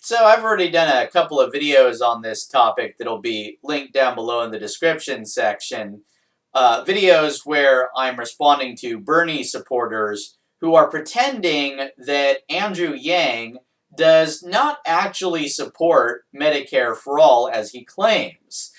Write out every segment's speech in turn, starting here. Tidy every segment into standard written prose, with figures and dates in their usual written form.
So I've already done a couple of videos on this topic that'll be linked down below in the description section. Videos where I'm responding to Bernie supporters who are pretending that Andrew Yang does not actually support Medicare for All as he claims.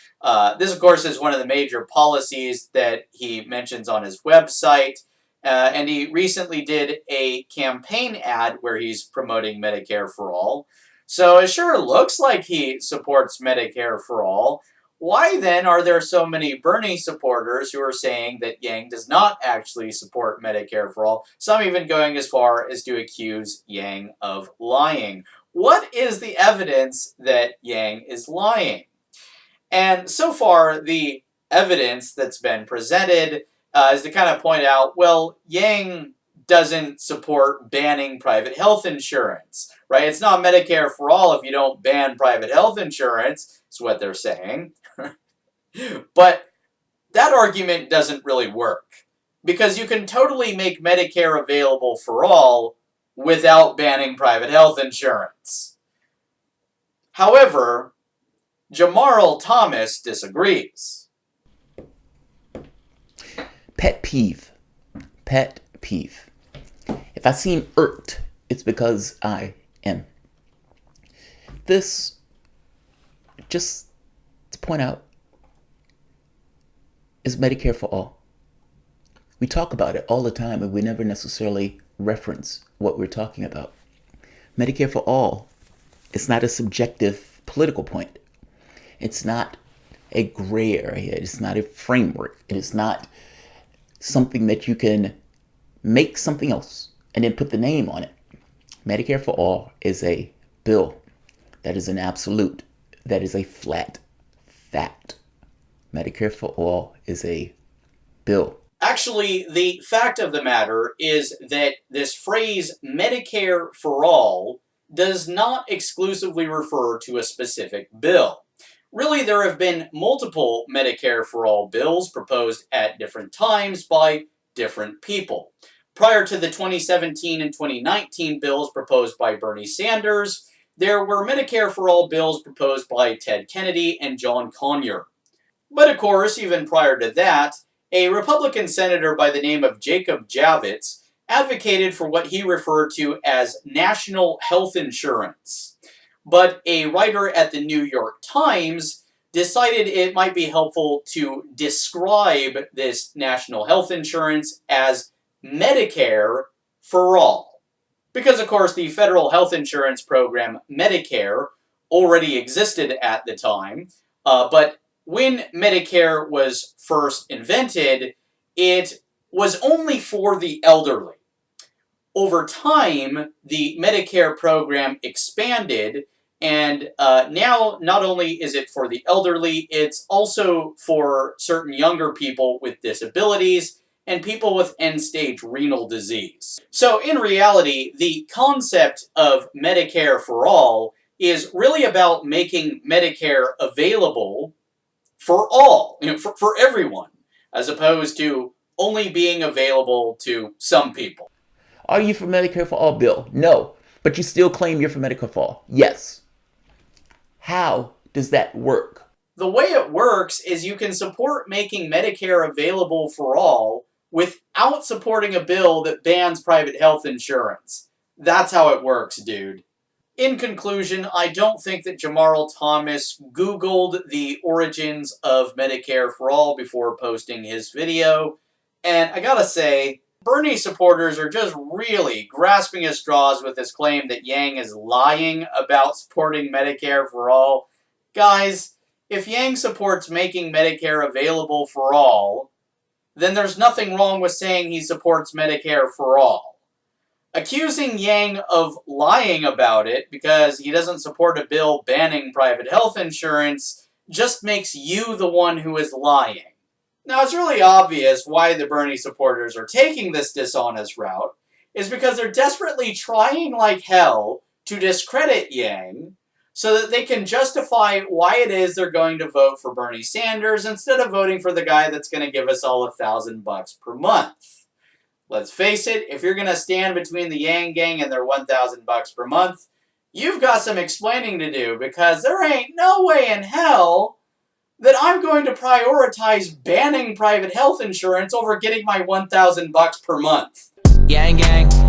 This, of course, is one of the major policies that he mentions on his website. And he recently did a campaign ad where he's promoting Medicare for All. So it sure looks like he supports Medicare for All. Why then are there so many Bernie supporters who are saying that Yang does not actually support Medicare for All? Some even going as far as to accuse Yang of lying. What is the evidence that Yang is lying? And so far, the evidence that's been presented is to kind of point out, well, Yang doesn't support banning private health insurance, right? It's not Medicare for all if you don't ban private health insurance, is what they're saying. But that argument doesn't really work, because you can totally make Medicare available for all without banning private health insurance. However, Jamarl Thomas disagrees. Pet peeve. Pet peeve. If I seem irked, it's because I am. This, just to point out, is Medicare for all. We talk about it all the time, and we never necessarily reference what we're talking about. Medicare for all is not a subjective political point. It's not a gray area. It's not a framework. It is not something that you can make something else and then put the name on it. Medicare for all is a bill. That is an absolute. That is a flat fact. Medicare for all is a bill. Actually, the fact of the matter is that this phrase Medicare for all does not exclusively refer to a specific bill. Really, there have been multiple Medicare for all bills proposed at different times by different people. Prior to the 2017 and 2019 bills proposed by Bernie Sanders, there were Medicare for all bills proposed by Ted Kennedy and John Conyers. But of course, even prior to that, a Republican senator by the name of Jacob Javits advocated for what he referred to as national health insurance. But a writer at the New York Times decided it might be helpful to describe this national health insurance as Medicare for all. Because, of course, the federal health insurance program, Medicare, already existed at the time, but when Medicare was first invented, it was only for the elderly. Over time, the Medicare program expanded, and now not only is it for the elderly, it's also for certain younger people with disabilities and people with end-stage renal disease. So in reality, the concept of Medicare for all is really about making Medicare available for all, for everyone, as opposed to only being available to some people. Are you for Medicare for all, Bill? No. But you still claim you're for Medicare for all? Yes. How does that work? The way it works is you can support making Medicare available for all without supporting a bill that bans private health insurance. That's how it works, dude. In conclusion, I don't think that Jamarl Thomas Googled the origins of Medicare for all before posting his video. And I gotta say, Bernie supporters are just really grasping at straws with this claim that Yang is lying about supporting Medicare for all. Guys, if Yang supports making Medicare available for all, then there's nothing wrong with saying he supports Medicare for all. Accusing Yang of lying about it because he doesn't support a bill banning private health insurance just makes you the one who is lying. Now, it's really obvious why the Bernie supporters are taking this dishonest route is because they're desperately trying like hell to discredit Yang so that they can justify why it is they're going to vote for Bernie Sanders instead of voting for the guy that's going to give us all $1,000 per month. Let's face it, if you're going to stand between the Yang gang and their $1,000 per month, You've got some explaining to do, because there ain't no way in hell that I'm going to prioritize banning private health insurance over getting my $1,000 per month. Gang gang.